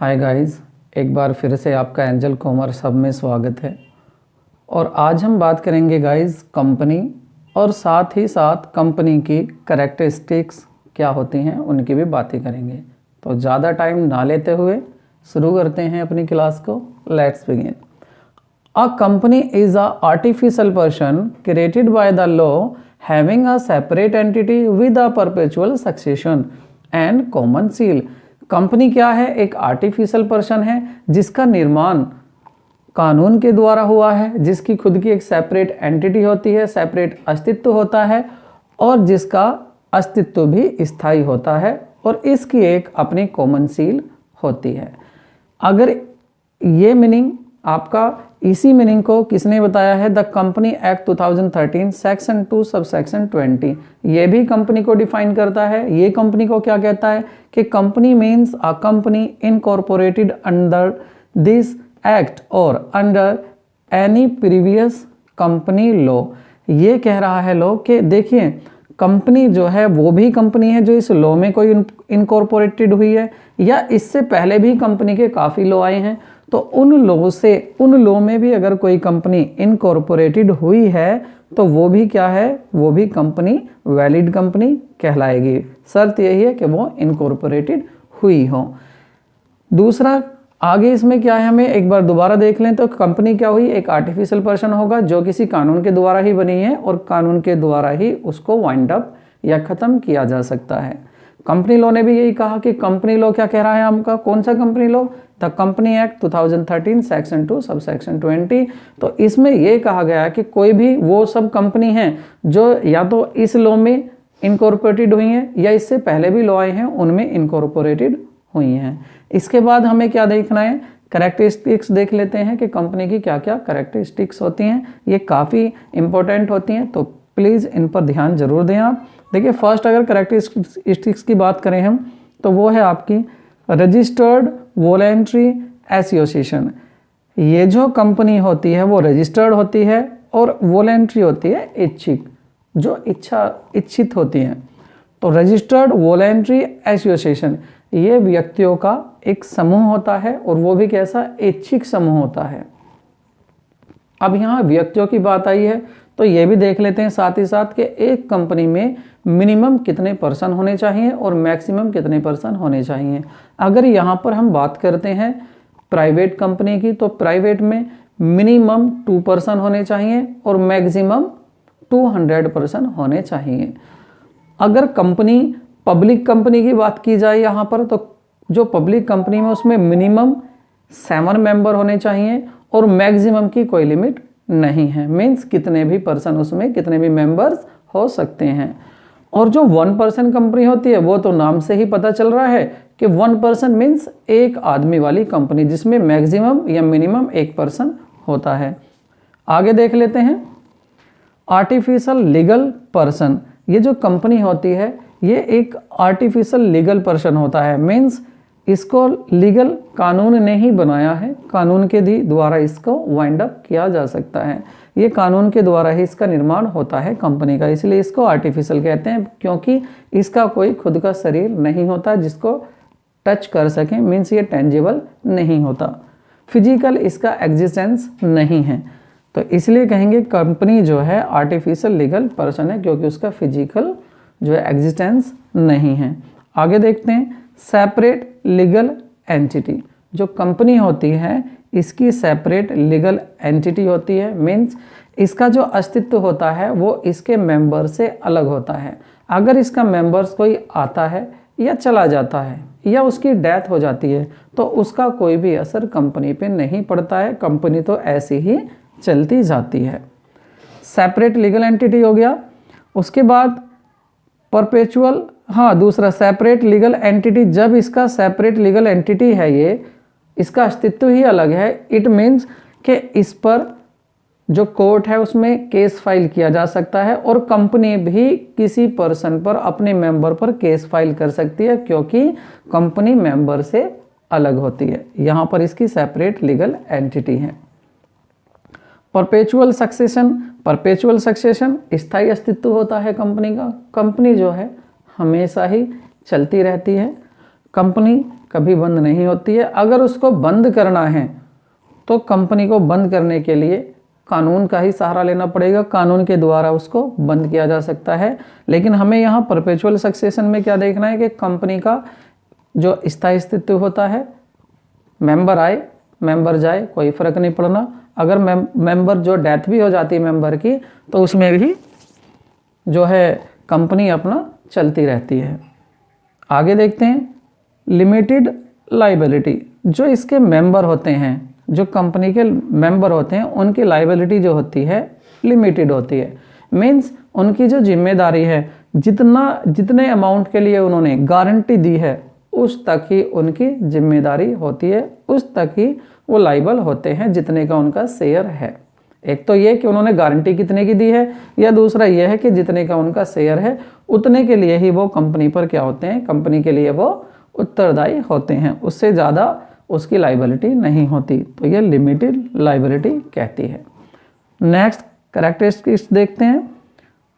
Hi guys, एक बार फिर से आपका एंजल कॉमर्स हब में स्वागत है। और आज हम बात करेंगे गाइस कंपनी और साथ ही साथ कंपनी की कैरेक्टरिस्टिक्स क्या होती हैं उनकी भी बातें करेंगे। तो ज़्यादा टाइम ना लेते हुए शुरू करते हैं अपनी क्लास को। Let's begin. A company is a artificial person created by the law having a separate entity with a perpetual succession and common seal. Company क्या है? एक आर्टिफिशियल पर्सन है जिसका निर्माण कानून के द्वारा हुआ है, जिसकी खुद की एक सेपरेट एंटिटी होती है, सेपरेट अस्तित्व होता है और जिसका अस्तित्व भी स्थायी होता है और इसकी एक अपनी कॉमन सील होती है। अगर ये मीनिंग आपका, इसी मीनिंग को किसने बताया है? The company act 2013 section 2 subsection 20। ये भी कंपनी को डिफाइन करता है। ये कंपनी को क्या कहता है कि company means a company incorporated under this act और under any previous company law. ये कह रहा है लॉ कि देखिए कंपनी जो है वो भी कंपनी है जो इस लॉ में कोई इनकॉर्पोरेटेड हुई है, या इससे पहले भी कंपनी के काफ़ी लॉ आए हैं, तो उन लॉ में भी अगर कोई कंपनी इनकॉर्पोरेटेड हुई है तो वो भी क्या है? वो भी कंपनी वैलिड कंपनी कहलाएगी। शर्त यही है कि वो इनकॉर्पोरेटेड हुई हो। दूसरा आगे इसमें क्या है, हमें एक बार दोबारा देख लें तो कंपनी क्या हुई? एक आर्टिफिशियल पर्सन होगा जो किसी कानून के द्वारा ही बनी है और कानून के द्वारा ही उसको वाइंड अप या ख़त्म किया जा सकता है। कंपनी लॉ ने भी यही कहा कि कंपनी लॉ क्या कह रहा है हमका? कौन सा company law? The company act 2013 section 2 subsection 20। तो इसमें यह कहा गया है कि कोई भी वो सब कंपनी हैं जो या तो इस लॉ में इनकॉर्पोरेटेड हुई हैं या इससे पहले भी लॉ आए हैं उनमें इनकॉर्पोरेटेड हुई हैं। इसके बाद हमें क्या देखना है? कैरेक्टरिस्टिक्स देख लेते हैं कि कंपनी की क्या क्या कैरेक्टरिस्टिक्स होती हैं। ये काफ़ी इंपॉर्टेंट होती हैं, तो प्लीज़ इन पर ध्यान जरूर दें आप। देखिए फर्स्ट अगर कैरेक्टरिस्टिक्स की बात करें हम तो वो है आपकी रजिस्टर्ड वॉलेंट्री एसोसिएशन। ये जो कंपनी होती है वो रजिस्टर्ड होती है और वॉलेंट्री होती है इच्छिक, जो इच्छित होती हैं। तो रजिस्टर्ड वॉलेंट्री एसोसिएशन ये व्यक्तियों का एक समूह होता है और वो भी कैसा? इच्छिक समूह होता है। अब यहाँ व्यक्तियों की बात आई है तो ये भी देख लेते हैं साथ ही साथ कि एक कंपनी में मिनिमम कितने पर्सन होने चाहिए और मैक्सिमम कितने पर्सन होने चाहिए। अगर यहाँ पर हम बात करते हैं प्राइवेट कंपनी की तो प्राइवेट में मिनिमम 2 पर्सन होने चाहिए और मैक्सिमम 200 पर्सन होने चाहिए। अगर कंपनी पब्लिक कंपनी की बात की जाए यहाँ पर तो जो पब्लिक कंपनी में उसमें मिनिमम 7 मेंबर होने चाहिए और मैक्सिमम की कोई लिमिट नहीं है। मीन्स कितने भी पर्सन उसमें कितने भी मेंबर्स हो सकते हैं। और जो 1 पर्सन कंपनी होती है वो तो नाम से ही पता चल रहा है कि 1 पर्सन मीन्स एक आदमी वाली कंपनी जिसमें मैक्सिमम या मिनिमम 1 पर्सन होता है। आगे देख लेते हैं आर्टिफिशियल लीगल पर्सन। ये जो कंपनी होती है ये एक आर्टिफिशियल लीगल पर्सन होता है। मीन्स इसको लीगल कानून ने ही बनाया है, कानून के द्वारा इसको वाइंड अप किया जा सकता है। ये कानून के द्वारा ही इसका निर्माण होता है कंपनी का, इसलिए इसको आर्टिफिशियल कहते हैं क्योंकि इसका कोई खुद का शरीर नहीं होता जिसको टच कर सकें। मीन्स ये टेंजिबल नहीं होता, फिजिकल इसका एग्जिस्टेंस नहीं है, तो इसलिए कहेंगे कंपनी जो है आर्टिफिशियल लीगल पर्सन है क्योंकि उसका फिजिकल जो है एग्जिस्टेंस नहीं है। आगे देखते हैं सेपरेट लीगल एंटिटी। जो कंपनी होती है इसकी सेपरेट लीगल एंटिटी होती है। मीन्स इसका जो अस्तित्व होता है वो इसके मेंबर से अलग होता है। अगर इसका मेंबर्स कोई आता है या चला जाता है या उसकी डेथ हो जाती है तो उसका कोई भी असर कंपनी पे नहीं पड़ता है, कंपनी तो ऐसी ही चलती जाती है। सेपरेट लीगल एंटिटी हो गया। उसके बाद परपेचुअल, दूसरा सेपरेट लीगल एंटिटी। जब इसका सेपरेट लीगल एंटिटी है, ये इसका अस्तित्व ही अलग है, इट मीन्स कि इस पर जो कोर्ट है उसमें केस फाइल किया जा सकता है और कंपनी भी किसी पर्सन पर अपने मेंबर पर केस फाइल कर सकती है क्योंकि कंपनी मेंबर से अलग होती है। यहाँ पर इसकी सेपरेट लीगल एंटिटी है। Perpetual succession. परपेचुअल सक्सेशन स्थायी अस्तित्व होता है कंपनी का। कंपनी जो है हमेशा ही चलती रहती है। कंपनी कभी बंद नहीं होती है। अगर उसको बंद करना है तो कंपनी को बंद करने के लिए कानून का ही सहारा लेना पड़ेगा, कानून के द्वारा उसको बंद किया जा सकता है। लेकिन हमें यहाँ परपेचुअल सक्सेशन में क्या देखना है कि कंपनी का जो स्थायी अस्तित्व होता है, मेंबर आए मेंबर जाए कोई फ़र्क नहीं पड़ना। अगर मेंबर जो डेथ भी हो जाती है मेंबर की, तो उसमें भी जो है कंपनी अपना चलती रहती है। आगे देखते हैं लिमिटेड लाइबिलिटी। जो इसके मेंबर होते हैं, जो कंपनी के मेंबर होते हैं, उनकी लाइबिलिटी जो होती है लिमिटेड होती है। मीन्स उनकी जो जिम्मेदारी है, जितने अमाउंट के लिए उन्होंने गारंटी दी है उस तक ही उनकी जिम्मेदारी होती है, उस तक ही वो लाइबल होते हैं जितने का उनका शेयर है। एक तो ये कि उन्होंने गारंटी कितने की दी है, या दूसरा ये है कि जितने का उनका शेयर है उतने के लिए ही वो कंपनी पर क्या होते हैं, कंपनी के लिए वो उत्तरदायी होते हैं, उससे ज़्यादा उसकी लाइबिलिटी नहीं होती। तो ये लिमिटेड लाइबिलिटी कहती है। नेक्स्ट कैरेक्टरिस्टिक्स देखते हैं।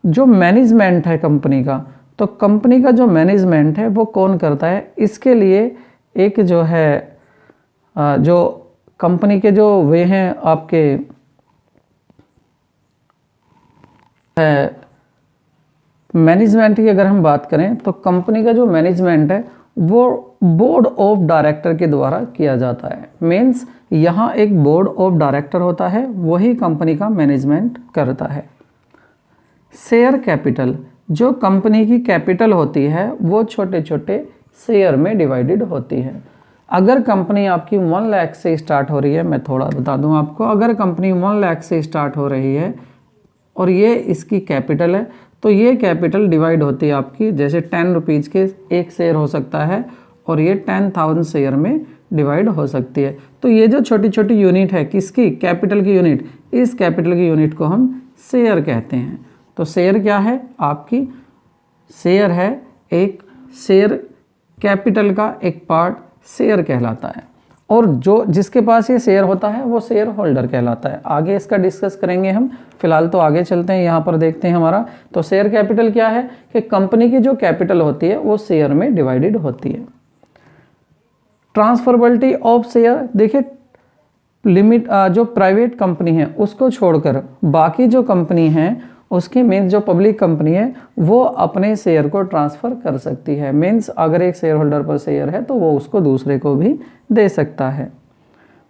जो मैनेजमेंट है कंपनी का, तो कंपनी का जो मैनेजमेंट है वो कौन करता है, इसके लिए एक जो है जो कंपनी के जो वे हैं आपके मैनेजमेंट की अगर हम बात करें तो कंपनी का जो मैनेजमेंट है वो बोर्ड ऑफ डायरेक्टर के द्वारा किया जाता है। मीन्स यहाँ एक बोर्ड ऑफ डायरेक्टर होता है, वही कंपनी का मैनेजमेंट करता है। शेयर कैपिटल, जो कंपनी की कैपिटल होती है वो छोटे छोटे शेयर में डिवाइडेड होती है। अगर कंपनी आपकी 1 लाख से स्टार्ट हो रही है, मैं थोड़ा बता दूं आपको, अगर कंपनी 1 लाख से स्टार्ट हो रही है और ये इसकी कैपिटल है, तो ये कैपिटल डिवाइड होती है आपकी, जैसे 10 रुपीज़ के एक शेयर हो सकता है और ये 10,000 शेयर में डिवाइड हो सकती है। तो ये जो छोटी छोटी यूनिट है किसकी, कैपिटल की यूनिट, इस कैपिटल की यूनिट को हम शेयर कहते हैं। तो शेयर क्या है आपकी, शेयर है एक, शेयर कैपिटल का एक पार्ट शेयर कहलाता है, और जो जिसके पास ये शेयर होता है वो शेयर होल्डर कहलाता है। आगे इसका डिस्कस करेंगे हम, फिलहाल तो आगे चलते हैं, यहाँ पर देखते हैं हमारा। तो शेयर कैपिटल क्या है कि कंपनी की जो कैपिटल होती है वो शेयर में डिवाइडेड होती है। ट्रांसफरेबिलिटी ऑफ शेयर, देखिए लिमिट जो प्राइवेट कंपनी है उसको छोड़कर बाकी जो कंपनी है उसकी मीन्स जो पब्लिक कंपनी है वो अपने शेयर को ट्रांसफ़र कर सकती है। मीन्स अगर एक शेयर होल्डर पर शेयर है तो वो उसको दूसरे को भी दे सकता है।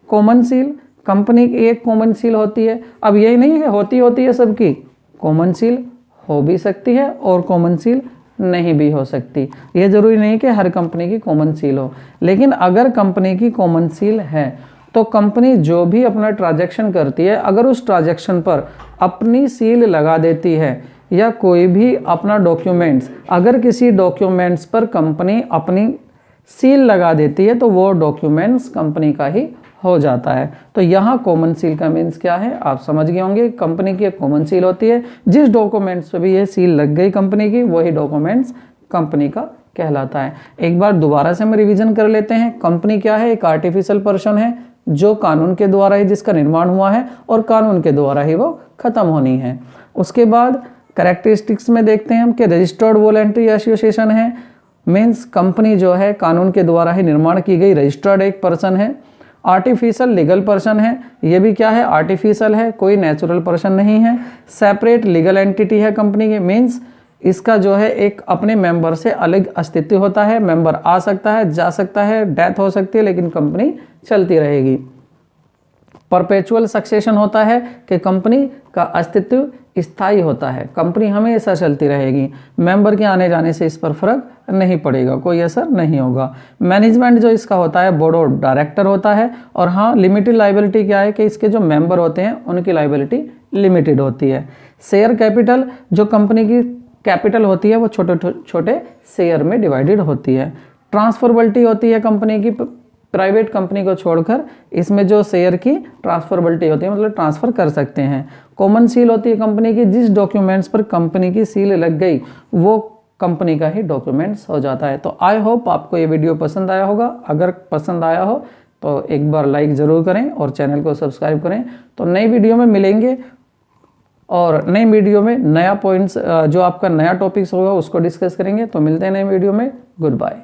कॉमन सील, कंपनी की एक कॉमन सील होती है। अब यही नहीं है होती है सबकी, कॉमन सील हो भी सकती है और कॉमन सील नहीं भी हो सकती। ये ज़रूरी नहीं कि हर कंपनी की कॉमन सील हो, लेकिन अगर कंपनी की कॉमन सील है तो कंपनी जो भी अपना ट्रांजैक्शन करती है, अगर उस ट्रांजैक्शन पर अपनी सील लगा देती है या कोई भी अपना डॉक्यूमेंट्स, अगर किसी डॉक्यूमेंट्स पर कंपनी अपनी सील लगा देती है तो वो डॉक्यूमेंट्स कंपनी का ही हो जाता है। तो यहाँ कॉमन सील का मीन्स क्या है आप समझ गए होंगे। कंपनी की एक कॉमन सील होती है, जिस डॉक्यूमेंट्स पे भी ये सील लग गई कंपनी की, वही डॉक्यूमेंट्स कंपनी का कहलाता है। एक बार दोबारा से हम रिवीजन कर लेते हैं। कंपनी क्या है, एक आर्टिफिशियल पर्सन है जो कानून के द्वारा ही जिसका निर्माण हुआ है और कानून के द्वारा ही वो खत्म होनी है। उसके बाद कैरेक्टरिस्टिक्स में देखते हैं हम कि रजिस्टर्ड वॉलंटरी एसोसिएशन है। मीन्स कंपनी जो है कानून के द्वारा ही निर्माण की गई, रजिस्टर्ड एक पर्सन है। आर्टिफिशियल लीगल पर्सन है, ये भी क्या है आर्टिफिशियल है, कोई नेचुरल पर्सन नहीं है। सेपरेट लीगल एंटिटी है कंपनी की, मीन्स इसका जो है एक अपने मेंबर से अलग अस्तित्व होता है, मेंबर आ सकता है जा सकता है, डेथ हो सकती है, लेकिन कंपनी चलती रहेगी। परपेचुअल सक्सेशन होता है कि कंपनी का अस्तित्व स्थायी होता है, कंपनी हमेशा चलती रहेगी, मेंबर के आने जाने से इस पर फर्क नहीं पड़ेगा, कोई असर नहीं होगा। मैनेजमेंट जो इसका होता है बोर्ड ऑफ डायरेक्टर होता है। और हाँ, लिमिटेड लाइबिलिटी क्या है कि इसके जो मेंबर होते हैं उनकी लाइबिलिटी लिमिटेड होती है। शेयर कैपिटल, जो कंपनी की कैपिटल होती है वो छोटे छोटे शेयर में डिवाइडेड होती है। ट्रांसफरेबिलिटी होती है कंपनी की, प्राइवेट कंपनी को छोड़कर इसमें जो शेयर की ट्रांसफरेबिलिटी होती है, मतलब ट्रांसफ़र कर सकते हैं। कॉमन सील होती है कंपनी की, जिस डॉक्यूमेंट्स पर कंपनी की सील लग गई वो कंपनी का ही डॉक्यूमेंट्स हो जाता है। तो आई होप आपको ये वीडियो पसंद आया होगा। अगर पसंद आया हो तो एक बार लाइक ज़रूर करें और चैनल को सब्सक्राइब करें। तो नई वीडियो में मिलेंगे और नई वीडियो में नया पॉइंट्स जो आपका नया टॉपिक्स होगा उसको डिस्कस करेंगे। तो मिलते हैं नई वीडियो में, गुड बाय।